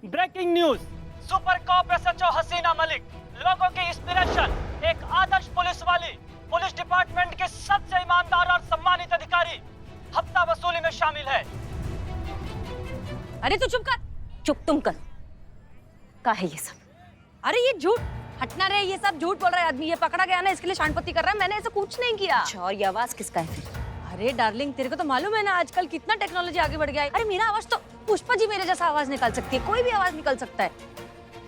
Breaking news, super cop SHO Hasina Malik, लोगों की inspiration, एक आदर्श पुलिस वाली, पुलिस डिपार्टमेंट के सबसे ईमानदार और सम्मानित अधिकारी हफ्ता वसूली में शामिल है। अरे तू चुप कर। चुप तुम कर। क्या है ये सब? अरे ये झूठ, हटना रे, ये सब झूठ बोल रहा है आदमी। ये पकड़ा गया ना, इसके लिए शानपत्ती कर रहा है। मैंने ऐसा कुछ नहीं किया। अच्छा, और ये आवाज किसका है फिर? अरे डार्लिंग, तेरे को तो मालूम है ना आजकल कितना टेक्नोलॉजी आगे बढ़ गया है। अरे मेरा आवाज तो पुष्पा जी मेरे जैसा आवाज निकाल सकती है, कोई भी आवाज निकल सकता है।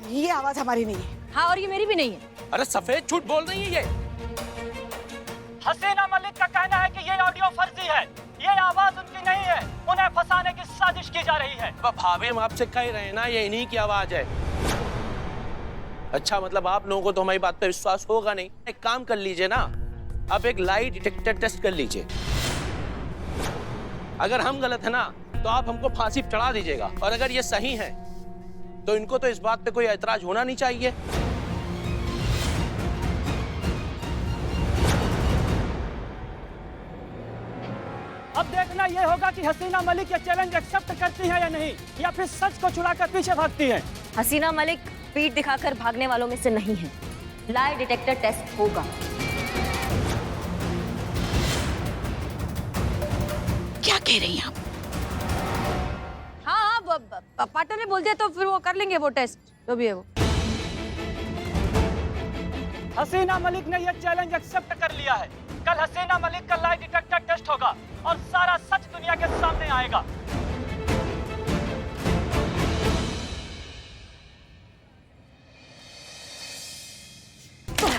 ये आवाज हमारी नहीं है। हाँ, और ये मेरी भी नहीं है। अरे सफेद झूठ बोल रही है ये। हसीना मलिक का कहना है कि ये ऑडियो फर्जी है, ये आवाज उनकी नहीं है, उन्हें फंसाने की साजिश की जा रही है। भाभी, हम आपसे कह रहे हैं ना, ये इन्हीं की आवाज है। अच्छा, मतलब आप लोगों को तो हमारी बात पे विश्वास होगा नहीं। एक काम कर लीजिए ना, अब एक लाई डिटेक्टर टेस्ट कर लीजिए। अगर हम गलत है ना तो आप हमको फांसी पे चढ़ा दीजिएगा, और अगर ये सही है तो इनको तो इस बात पे कोई ऐतराज होना नहीं चाहिए। अब देखना ये होगा कि हसीना मलिक ये चैलेंज एक्सेप्ट करती है या नहीं, या फिर सच को छुड़ाकर पीछे भागती है। हसीना मलिक पीठ दिखाकर भागने वालों में से नहीं है। लाई डिटेक्टर टेस्ट होगा। क्या कह रही हैं आप? हाँ, पार्टनर ने बोल दिया तो फिर वो कर लेंगे वो टेस्ट, जो भी है वो। हसीना मलिक ने यह चैलेंज एक्सेप्ट कर लिया है। कल हसीना मलिक का लाई डिटेक्टर टेस्ट होगा और सारा सच दुनिया के सामने आएगा।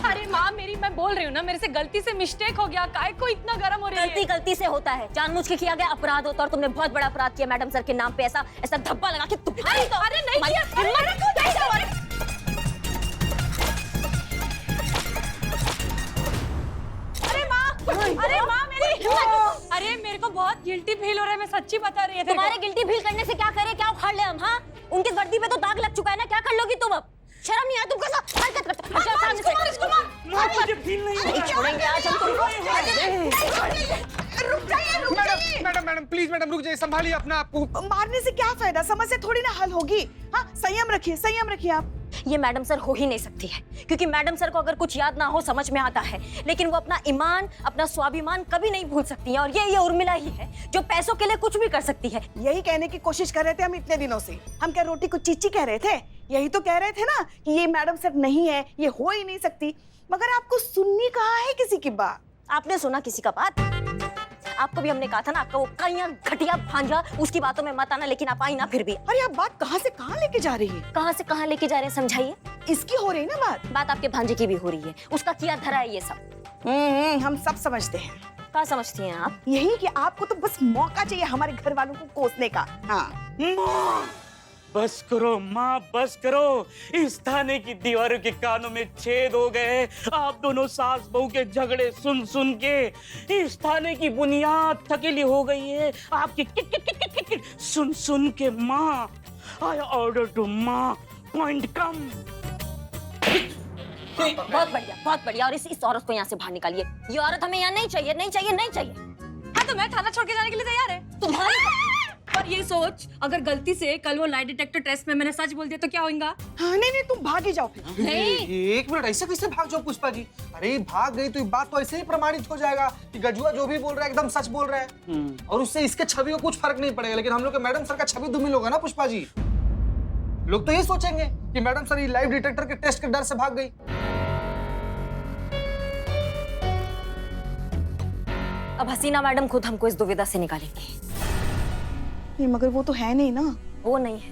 अरे माँ मेरी, मैं बोल रही हूँ ना, मेरे से गलती से मिस्टेक हो गया। काय को इतना गर्म हो रही है? गलती गलती से होता है, जानबूझ के किया गया अपराध होता है, और तुमने बहुत बड़ा अपराध किया मैडम सर के नाम पे। ऐसा ऐसा धब्बा लगा के तुम्हारी तो अरे नहीं किया। अरे माँ मेरी, अरे मेरे को बहुत गिल्टी फील हो रहा है, मैं सच्ची बता रही है। तुम्हारे गिल्टी फील करने से क्या करे, क्या उखाड़ ले हम? हाँ, उनकी वर्दी पे तो दाग लग चुका है ना, क्या कर लोगी तुम? अब शर्म नहीं आती तुमको? ऐसा हरकत करते हो। मुझे फील नहीं छोड़ेंगे आज हम तुमको। मैडम प्लीज मैडम रुक जाइए, संभालिए अपना आप को। मारने से क्या फायदा, समस्या थोड़ी ना हल होगी। हाँ, संयम रखिए आप। ये मैडम सर हो ही नहीं सकती है, क्योंकि मैडम सर को अगर कुछ याद ना हो समझ में आता है, लेकिन वो अपना ईमान, अपना स्वाभिमान कभी नहीं भूल सकती है। और ये उर्मिला ही है जो पैसों के लिए कुछ भी कर सकती है। यही कहने की कोशिश कर रहे थे हम इतने दिनों से। हम क्या रोटी को चीची कह रहे थे? यही तो कह रहे थे ना कि ये मैडम सर नहीं है, ये हो ही नहीं सकती। मगर आपको सुननी कहाँ है किसी की बात? आपने सुना किसी का बात? आपको भी हमने कहा था ना, आपका वो कईयां घटिया भांजा, उसकी बातों में मत आना, लेकिन आप आई ना फिर भी। अरे आप बात कहाँ से कहाँ लेके जा रही है? कहाँ से कहाँ लेके जा रहे हैं, समझाइए। इसकी हो रही है ना बात आपके भांजे की भी हो रही है, उसका किया धरा है ये सब। हम सब समझते हैं। क्या समझती हैं आप? यही कि आपको तो बस मौका चाहिए हमारे घर वालों को कोसने का। हाँ, बस करो माँ, बस करो। इस थाने की दीवारों के कानों में छेद हो गए। आप दोनों सास बहू के झगड़े सुन सुन के इस थाने की बुनियाद थकेली हो गई है। आपकी kit kit kit kit kit सुन सुन के माँ। आई ऑर्डर टू माँ, पॉइंट कम। बहुत बढ़िया। और इस औरत को यहाँ से बाहर निकालिए। ये औरत हमें यहाँ नहीं चाहिए, नहीं चाहिए, नहीं चाहिए। हाँ, तो मैं थाना छोड़ के जाने के लिए तैयार है। तुम्हारी पर ये सोच, अगर गलती से कल वो लाई डिटेक्टर टेस्ट में मैंने सच बोल दिया तो क्या होगा? हाँ, नहीं तुम भाग ही जाओ फिर। नहीं, एक मिनट, ऐसे कैसे भाग जाओ पुष्पा जी? अरे भाग गई तो ये बात तो ऐसे ही प्रमाणित हो जाएगा कि गजुआ जो भी बोल रहा है एकदम सच बोल रहा है, और उससे इसके छवि को कुछ फर्क नहीं पड़ेगा। लेकिन हम लोग के मैडम सर का छवि धूमिल होगा ना पुष्पा जी। लोग तो ये सोचेंगे कि मैडम सर ये लाइव डिटेक्टर के टेस्ट के डर से भाग गई। अब हसीना मैडम खुद हमको इस दुविधा से निकालेंगी। नहीं, मगर वो तो है नहीं ना। वो नहीं है,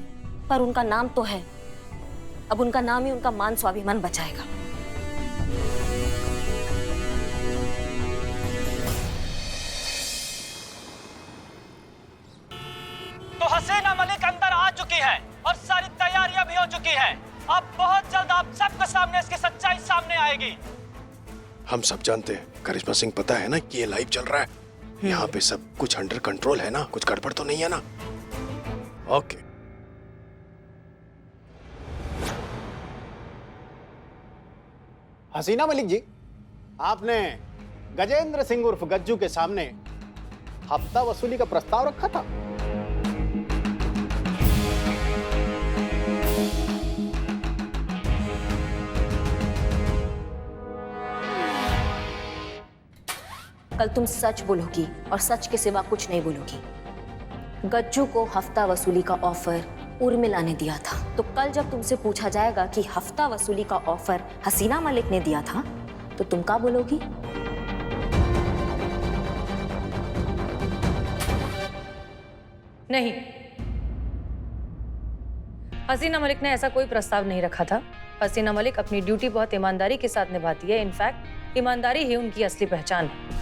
पर उनका नाम तो है। अब उनका नाम ही उनका मान स्वाभिमान बचाएगा। तो हसीना मलिक अंदर आ चुकी है और सारी तैयारियां भी हो चुकी हैं। अब बहुत जल्द आप सबके सामने इसकी सच्चाई सामने आएगी। हम सब जानते हैं, करिश्मा सिंह, पता है ना कि ये लाइव चल रहा है। यहाँ पे सब कुछ अंडर कंट्रोल है ना, कुछ गड़बड़ तो नहीं है ना? ओके। हसीना मलिक जी, आपने गजेंद्र सिंह उर्फ गज्जू के सामने हफ्ता वसूली का प्रस्ताव रखा था। कल तुम सच बोलोगी और सच के सिवा कुछ नहीं बोलोगी। गज्जू को हफ्ता वसूली का ऑफर उर्मिला ने दिया था, तो कल जब तुमसे पूछा जाएगा कि हफ्ता वसूली का ऑफर हसीना मलिक ने दिया था, तो तुम क्या बोलोगी? नहीं, हसीना मलिक ने ऐसा कोई प्रस्ताव नहीं रखा था। हसीना मलिक अपनी ड्यूटी बहुत ईमानदारी के साथ निभाती है। इनफैक्ट ईमानदारी ही उनकी असली पहचान है।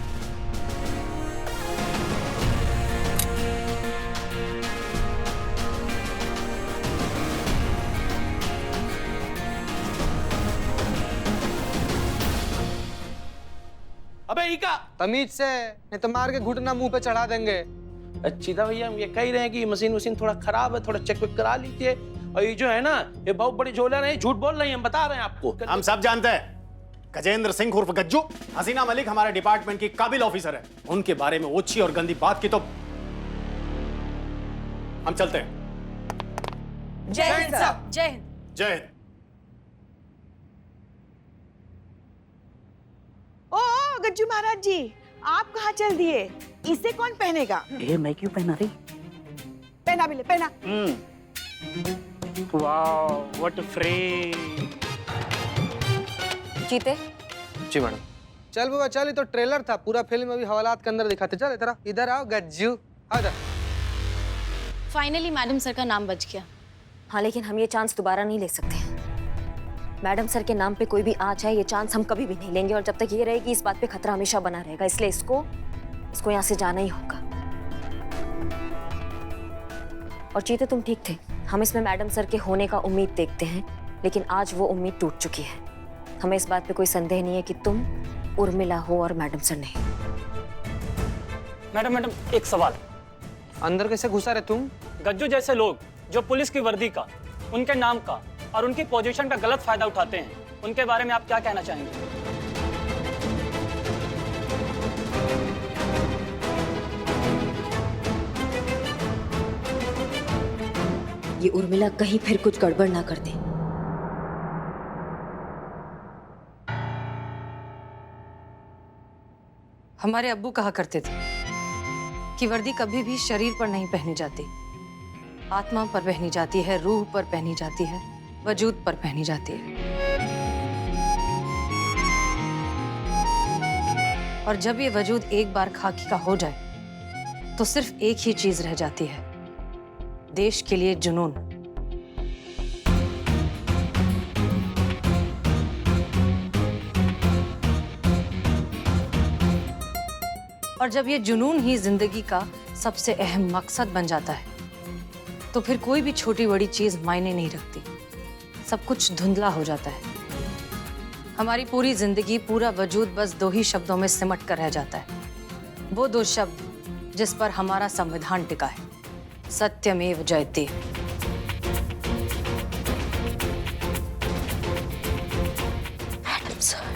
अबे ईका, तमीज से, नहीं तो मार के घुटना मुंह पे चढ़ा देंगे। अच्छी था भैया, हम ये कह ही रहे हैं कि ये मशीन थोड़ा खराब है, थोड़ा चेक वेक करा लीजिए। और ये जो है ना, ये बहुत बड़ी झोला नहीं, झूठ बोल रही है, हम बता रहे हैं आपको। हम सब जानते हैं गजेंद्र सिंह उर्फ गज्जू, हसीना मलिक हमारे डिपार्टमेंट की काबिल ऑफिसर है। उनके बारे में ओछी और गंदी बात की तो हम चलते हैं। जय हिंद साहब। जय हिंद। जय हिंद। ओ गज्जू महाराज जी, आप कहाँ चल दिए? इसे कौन पहनेगा? ए, मैं क्यों पहना रही? पहना भी ले, पहना। Wow, what a frame. जीते? जी मैडम। चल बाबा चल, ये तो ट्रेलर था, पूरा फिल्म अभी हवालात के अंदर दिखाते। चल इधर इधर आओ गज्जू, आ इधर। फाइनली मैडम सर का नाम बच गया। हाँ, लेकिन हम ये चांस दोबारा नहीं ले सकते। मैडम सर के नाम पे कोई भी आ जाए, ये चांस हम कभी भी नहीं लेंगे। और जब तक ये रहेगी, इस बात पे खतरा हमेशा बना रहेगा। इसलिए इसको यहाँ से जाना ही होगा। और चीते, तुम ठीक थे। हम इसमें मैडम सर के होने का उम्मीद देखते हैं, लेकिन आज वो उम्मीद टूट चुकी है। हमें इस बात पे कोई संदेह नहीं है कि तुम उर्मिला हो और मैडम सर नहीं। मैडम, एक सवाल। अंदर कैसे घुसा रहे तुम? गज्जू जैसे लोग जो पुलिस की वर्दी का, उनके नाम का और उनकी पोजीशन का गलत फायदा उठाते हैं, उनके बारे में आप क्या कहना चाहेंगे? ये उर्मिला कहीं फिर कुछ गड़बड़ ना कर दे। हमारे अब्बू कहा करते थे कि वर्दी कभी भी शरीर पर नहीं पहनी जाती, आत्मा पर पहनी जाती है, रूह पर पहनी जाती है, वजूद पर पहनी जाती है। और जब ये वजूद एक बार खाकी का हो जाए, तो सिर्फ एक ही चीज रह जाती है, देश के लिए जुनून। और जब ये जुनून ही जिंदगी का सबसे अहम मकसद बन जाता है, तो फिर कोई भी छोटी बड़ी चीज मायने नहीं रखती। सब कुछ धुंधला हो जाता है। हमारी पूरी जिंदगी, पूरा वजूद बस दो ही शब्दों में सिमट कर रह जाता है। वो दो शब्द जिस पर हमारा संविधान टिका है, सत्यमेव जयते। Madam sir.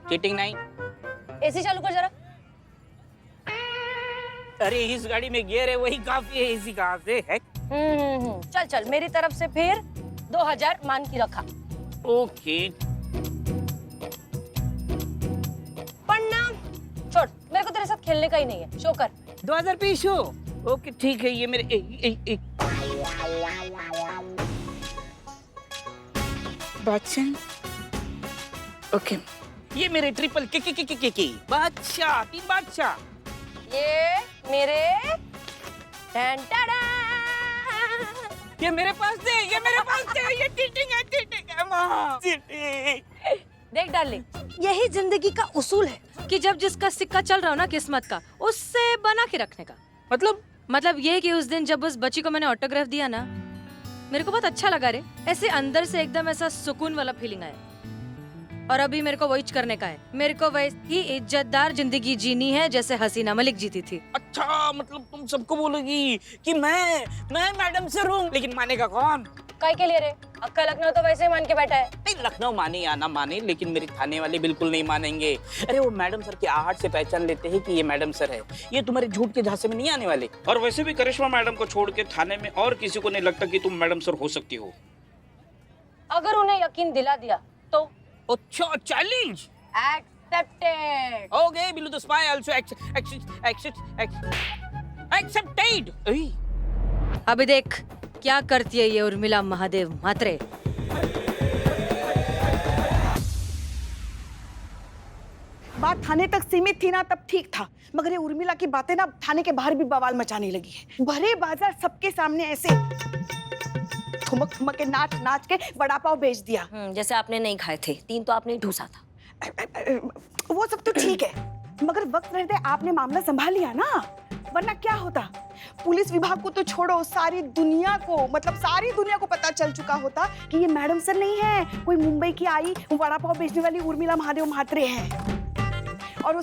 चीटिंग नहीं। एसी चालू कर जरा। अरे इस गाड़ी में गियर है, वही काफी है, इसी कहाँ से है। चल चल, मेरी तरफ से फिर 2000 मान की रखा। ओके। पढ़ना छोड़, मेरे को तेरे साथ खेलने का ही नहीं है। शो कर। 2000 पीस हो। ओके ठीक है, ये मेरे बादशाह। ओके, ये मेरे ट्रिपल के बादशाह, 3 बादशाह। ये मेरे ये मेरे पास दे, ये मेरे पास दे, ये चीटिंग है माँ, चीटिंग। देख डार्लिंग, यही जिंदगी का उसूल है कि जब जिसका सिक्का चल रहा हो ना किस्मत का, उससे बना के रखने का। मतलब ये कि उस दिन जब उस बच्ची को मैंने ऑटोग्राफ दिया ना, मेरे को बहुत अच्छा लगा रे। ऐसे अंदर से एकदम ऐसा सुकून वाला फीलिंग आया। और अभी मेरे को वही करने का है। मेरे को वैसी इज्जतदार जिंदगी जीनी है जैसे हसीना मलिक जीती थी। अच्छा, मतलब तुम सबको बोलोगी कि मैं मैडम से हूँ, लेकिन मानेगा कौन? काय के लिए रे? अक्का लखनऊ तो वैसे ही मान के बैठा है। नहीं, लखनऊ माने या ना माने, लेकिन मेरे थाने वाले बिल्कुल नहीं मानेंगे। अरे वो मैडम सर की आहट से पहचान लेते हैं कि ये मैडम सर है। ये तुम्हारे झूठ के झांसे में नहीं आने वाले। और वैसे भी करिश्मा मैडम को छोड़ के थाने में और किसी को नहीं लगता कि तुम मैडम सर हो सकती हो। अगर उन्हें यकीन दिला दिया तो? अच्छा, challenge accepted. Okay, Billu the spy also accepted. अभी देख क्या करती है ये उर्मिला महादेव म्हात्रे। बात थाने तक सीमित थी ना, तब ठीक था, मगर ये उर्मिला की बातें ना थाने के बाहर भी बवाल मचाने लगी है। भरे बाजार सबके सामने ऐसे ठुमक ठुमक के नाच नाच के वड़ा पाव बेच दिया। जैसे आपने नहीं खाए थे, 3 तो आपने ढूंसा था। वो सब तो ठीक है, मगर वक्त रहते आपने मामला संभाल लिया ना, वरना क्या होता? पुलिस विभाग को तो छोड़ो, सारी दुनिया को, मतलब सारी दुनिया को पता चल चुका होता कि ये मैडम सर नहीं है, कोई मुंबई की आई वड़ा पाव बेचने वाली उर्मिला महादेव म्हात्रे है। और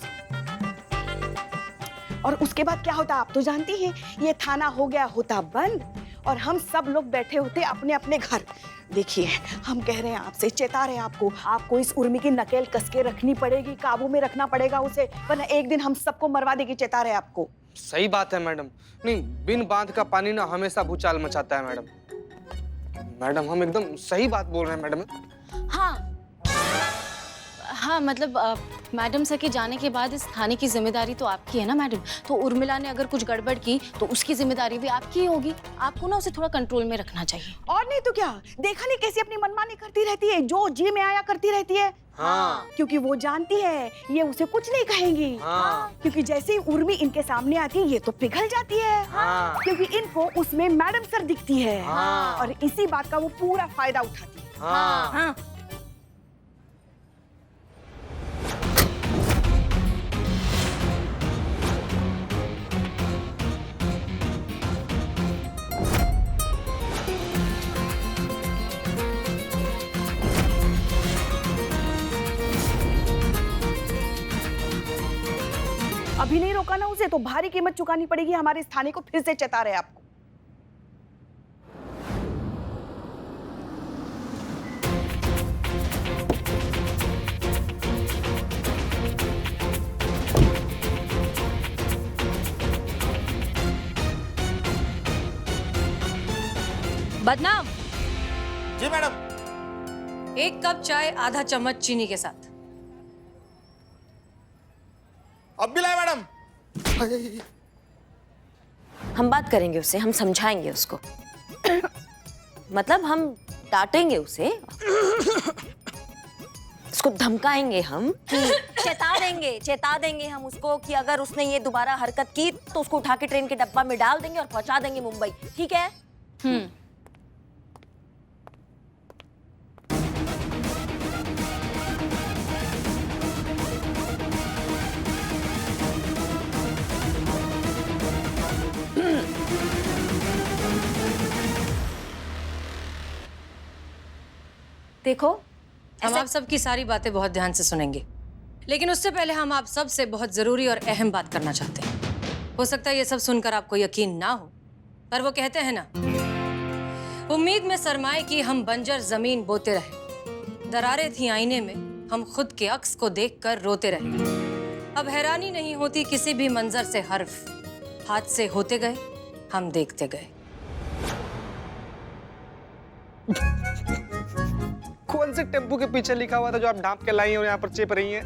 उसके बाद क्या होता आप तो जानती हैं, ये थाना हो गया होता बंद और हम सब लोग बैठे होते अपने अपने घर। देखिए, हम कह रहे हैं आपसे, चेता रहे हैं आपको इस उर्मी की नकेल कस के रखनी पड़ेगी, काबू में रखना पड़ेगा उसे, वरना एक दिन हम सबको मरवा देगी। चेता रहे आपको। सही बात है मैडम। नहीं, बिन बांध का पानी ना हमेशा भूचाल मचाता है मैडम। मैडम हम एकदम सही बात बोल रहे हैं मैडम। हाँ, मतलब मैडम सर के जाने के बाद इस थाने की जिम्मेदारी तो आपकी है ना मैडम। तो उर्मिला ने अगर कुछ गड़बड़ की तो उसकी जिम्मेदारी भी आपकी ही होगी। आपको ना उसे थोड़ा कंट्रोल में रखना चाहिए। और नहीं तो क्या, देखा नहीं कैसी अपनी मनमानी करती रहती है, जो जी में आया करती रहती है। हाँ। क्योंकि वो जानती है ये उसे कुछ नहीं कहेंगी। हाँ। क्योंकि जैसे ही उर्मी इनके सामने आती है ये तो पिघल जाती है। हाँ। क्योंकि इनको उसमें मैडम सर दिखती है। हाँ। और इसी बात का वो पूरा फायदा उठाती है। हाँ। हाँ। अभी नहीं रोका ना उसे तो भारी कीमत चुकानी पड़ेगी हमारे इस थाने को। फिर से चेता रहे आपको। बदनाम। जी मैडम। 1 कप चाय आधा चम्मच चीनी के साथ। अब भी लाए मैडम। हम बात करेंगे उससे, हम समझाएंगे उसको। मतलब हम डांटेंगे उसे, उसको धमकाएंगे हम, चेता देंगे हम उसको कि अगर उसने ये दोबारा हरकत की तो उसको उठा के ट्रेन के डब्बा में डाल देंगे और पहुंचा देंगे मुंबई। ठीक है? देखो, हम आप सबकी सारी बातें बहुत ध्यान से सुनेंगे, लेकिन उससे पहले हम आप सब से बहुत जरूरी और अहम बात करना चाहते हैं। हो सकता है ये सब सुनकर आपको यकीन ना हो, पर वो कहते हैं ना, उम्मीद में सरमाए की हम बंजर जमीन बोते रहे, दरारें थी आईने में, हम खुद के अक्स को देखकर रोते रहे। अब हैरानी नहीं होती किसी भी मंजर से, हर्फ हाथ से होते गए, हम देखते गए। कौन से टेम्पू के पीछे लिखा हुआ था जो आप ढांप के लाई और यहाँ पर चेप रही हैं?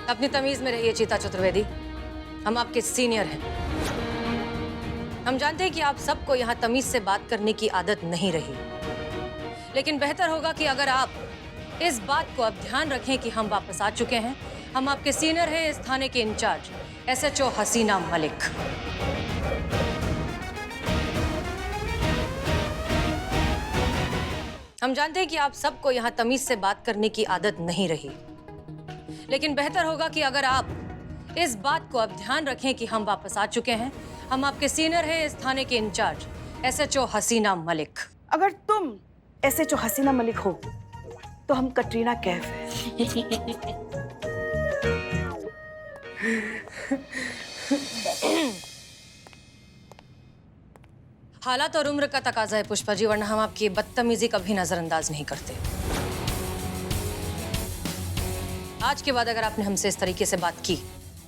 अपनी तमीज में रहिए चीता चतुर्वेदी, हम आपके सीनियर हैं। हम जानते हैं कि आप सबको यहाँ तमीज से बात करने की आदत नहीं रही, लेकिन बेहतर होगा कि अगर आप इस बात को अब ध्यान रखें कि हम वापस आ चुके हैं। हम आपके सीनियर हैं, इस थाने के इंचार्ज SHO हसीना मलिक। हम जानते हैं कि आप सबको यहाँ तमीज से बात करने की आदत नहीं रही, लेकिन बेहतर होगा कि अगर आप इस बात को अब ध्यान रखें कि हम वापस आ चुके हैं। हम आपके सीनियर हैं, इस थाने के इंचार्ज SHO हसीना मलिक। अगर तुम SHO हसीना मलिक हो तो हम कटरीना कैफ हैं। हालात और उम्र का तकाजा है पुष्पा जी, वरना हम आपकी बदतमीजी कभी नजरअंदाज नहीं करते। आज के बाद अगर आपने हमसे इस तरीके से बात की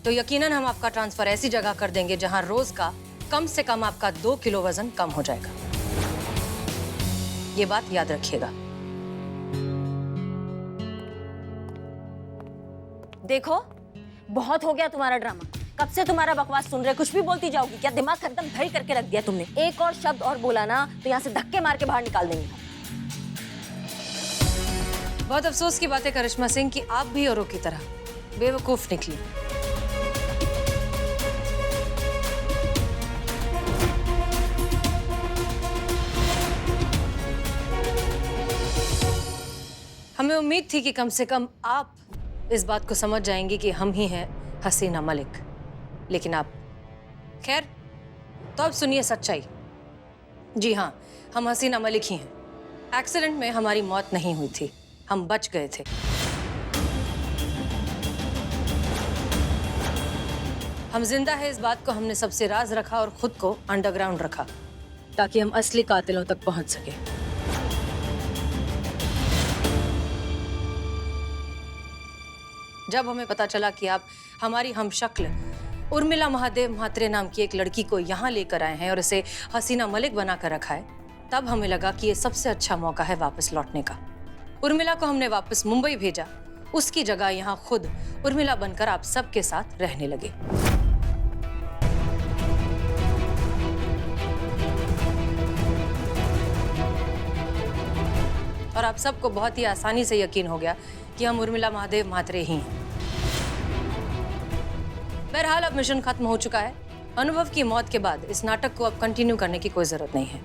तो यकीनन हम आपका ट्रांसफर ऐसी जगह कर देंगे जहां रोज का कम से कम आपका 2 किलो वजन कम हो जाएगा। ये बात याद रखिएगा। देखो, बहुत हो गया तुम्हारा ड्रामा। कब से तुम्हारा बकवास सुन रहे, कुछ भी बोलती जाओगी क्या? दिमाग एकदम धई करके रख दिया तुमने। एक और शब्द और बोला ना तो यहाँ से धक्के मार के बाहर निकाल देंगे। बहुत अफसोस की बात है करिश्मा सिंह कि आप भी औरों की तरह बेवकूफ निकली। हमें उम्मीद थी कि कम से कम आप इस बात को समझ जाएंगी कि हम ही हैं हसीना मलिक, लेकिन आप खैर। तो अब सुनिए सच्चाई। जी हाँ, हम हसीना मलिक ही हैं। एक्सीडेंट में हमारी मौत नहीं हुई थी, हम बच गए थे। हम जिंदा है इस बात को हमने सबसे राज रखा और खुद को अंडरग्राउंड रखा ताकि हम असली कातिलों तक पहुंच सके। जब हमें पता चला कि आप हमारी हमशक्ल उर्मिला महादेव म्हात्रे नाम की एक लड़की को यहाँ लेकर आए हैं और इसे हसीना मलिक बनाकर रखा है, तब हमें लगा कि ये सबसे अच्छा मौका है वापस लौटने का। उर्मिला को हमने वापस मुंबई भेजा, उसकी जगह यहाँ खुद उर्मिला बनकर आप सबके साथ रहने लगे। और आप सबको बहुत ही आसानी से यकीन हो गया कि हम उर्मिला महादेव म्हात्रे ही हैं। बहरहाल अब मिशन खत्म हो चुका है। अनुभव की मौत के बाद इस नाटक को अब कंटिन्यू करने की कोई जरूरत नहीं है।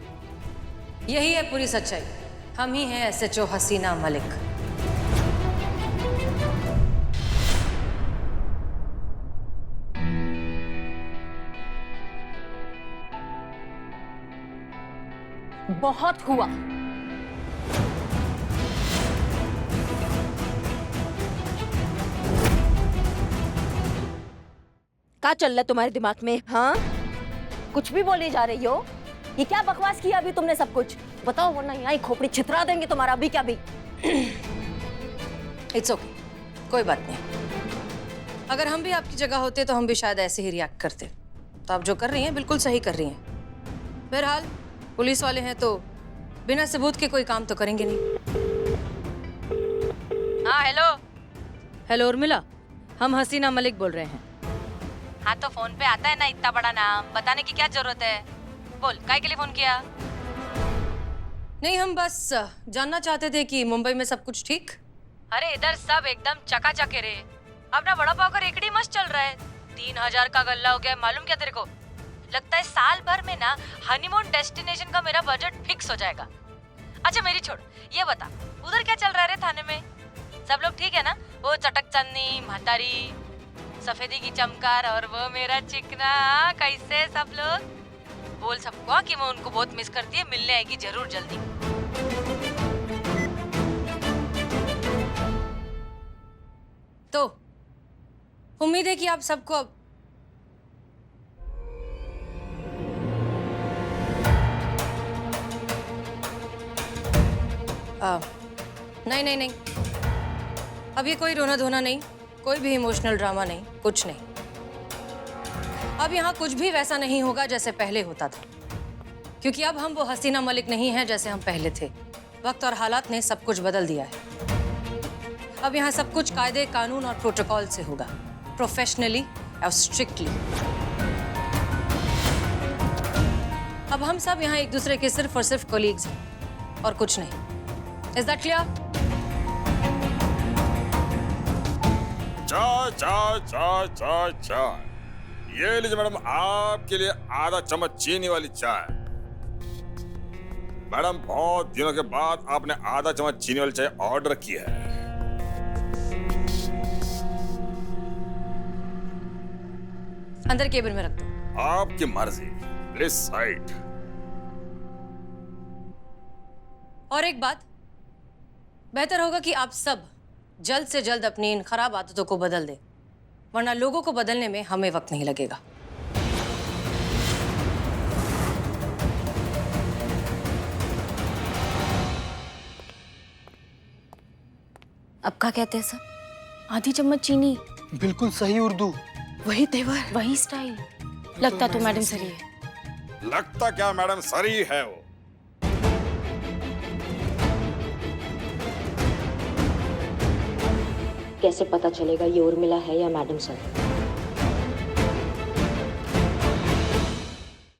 यही है पूरी सच्चाई, हम ही हैं एसएचओ हसीना मलिक। बहुत हुआ। क्या चल रहा है तुम्हारे दिमाग में? हाँ, कुछ भी बोले जा रही हो। ये क्या बकवास किया अभी तुमने सब कुछ? बताओ वरना यहाँ ही खोपड़ी छितरा देंगे तुम्हारा अभी क्या भी। इट्स ओके, कोई बात नहीं। अगर हम भी आपकी जगह होते तो हम भी शायद ऐसे ही रिएक्ट करते। तो आप जो कर रही हैं बिल्कुल सही कर रही हैं। बहरहाल पुलिस वाले हैं तो बिना सबूत के कोई काम तो करेंगे नहीं। हाँ हेलो हेलो उर्मिला, हम हसीना मलिक बोल रहे हैं। हाँ तो फोन पे आता है ना इतना बड़ा नाम, बताने की क्या जरूरत है? बोल, काय के लिए फोन किया? नहीं, हम बस जानना चाहते थे कि मुंबई में सब कुछ ठीक। अरे इधर सब एकदम चकाचक है रे। अपना बड़ा पाव का रेकड़ी मस्त चल रहा है। 3000 का गल्ला हो गया, मालूम क्या तेरे को? लगता है साल भर में ना हनीमून डेस्टिनेशन का मेरा बजट फिक्स हो जाएगा। अच्छा मेरी छोड़, ये बता उधर क्या चल रहा है रे थाने में? सब लोग ठीक है ना? वो चटक चन्नी म्हातारी, सफेदी की चमकार और वो मेरा चिकना, कैसे सब लोग? बोल सबको कि मैं उनको बहुत मिस करती है, मिलने आएगी जरूर जल्दी। तो उम्मीद है कि आप सबको अब नहीं नहीं नहीं, अब ये कोई रोना धोना नहीं, कोई भी इमोशनल ड्रामा नहीं, कुछ नहीं। अब यहाँ कुछ भी वैसा नहीं होगा जैसे पहले होता था, क्योंकि अब हम वो हसीना मलिक नहीं हैं जैसे हम पहले थे। वक्त और हालात ने सब कुछ बदल दिया है। अब यहाँ सब कुछ कायदे कानून और प्रोटोकॉल से होगा, प्रोफेशनली और स्ट्रिक्टली। अब हम सब यहाँ एक दूसरे के सिर्फ और सिर्फ कोलीग्स हैं और कुछ नहीं। Is that clear? चाय चाय चाय चाय चाय, ये लीजिए मैडम, आपके लिए आधा चम्मच चीनी वाली चाय। मैडम बहुत दिनों के बाद आपने आधा चम्मच चीनी वाली चाय ऑर्डर की है। अंदर केबिन में रख दो। आपकी मर्जी, प्लीज साइड। और एक बात, बेहतर होगा कि आप सब जल्द से जल्द अपनी इन खराब आदतों को बदल दें, वरना लोगों को बदलने में हमें वक्त नहीं लगेगा। अब क्या कहते हैं सब? आधी चम्मच चीनी, बिल्कुल सही उर्दू। वही तेवर। वही स्टाइल। लगता तो मैडम सर ही है। लगता क्या मैडम सरी है वो। कैसे पता चलेगा ये उर्मिला है या मैडम सर?